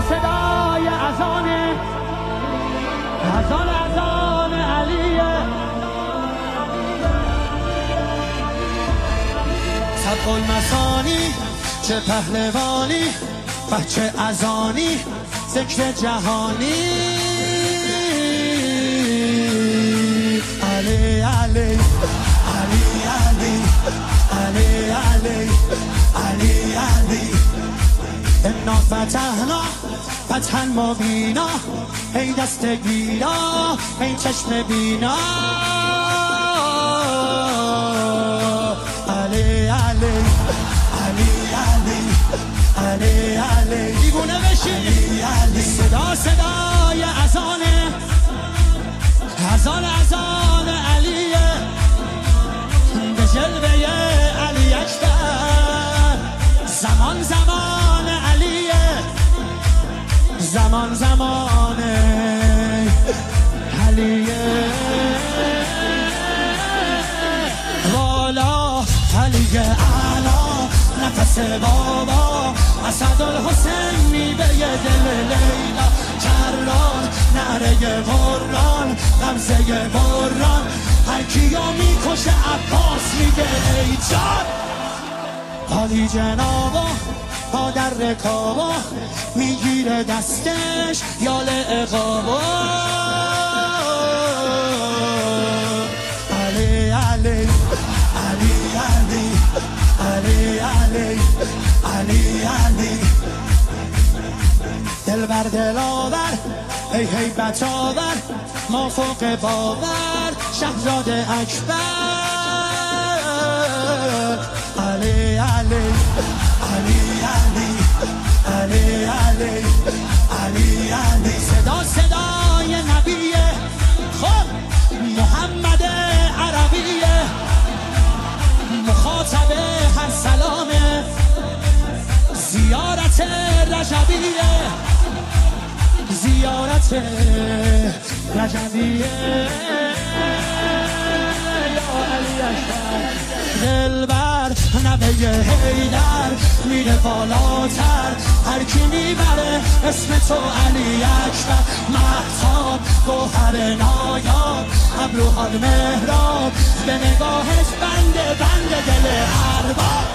صدای اذان علیه. صدق المثانی چه پهلوانی، بچه اذانی ذکر جهانی. علی علی علی علی علی علی علی علی. انا فتحنا فتحا مبینا، ای دست گیرا ای چشم بینا. علی علی علی علی علی علی. دیوونه بشی علی. صدای اذان علیه، به جلوه علی اکبر. زمان علیه، زمان علیه. والا علی اعلا نفس بابا، اسدالحسین میوه دل لیلا. کران نعره قرآن غمزه بران، هر کیو میکشه عباس میگه ای جان. عالی جنابا پا در رکابا، میگیره دستش یال عقابا. علی علی علی علی علی علی علی علی. دل بر دلاور ای هیبت آور، ما فوق باور شهزاد اکبر. علی علی علی علی علی علی علی علی. صدای نبیه، خب محمد عربیه، مخاطب هر سلامه. زیارت رجبیه، زیارت رجبیه. یا علی اکبر. دلبر نوه حیدر میره بالاتر، هر کی میبره اسم تو علی اکبر. مهتاب گوهر نایاب، ابروهای مهراب، به نگاهش بنده دل ارباب.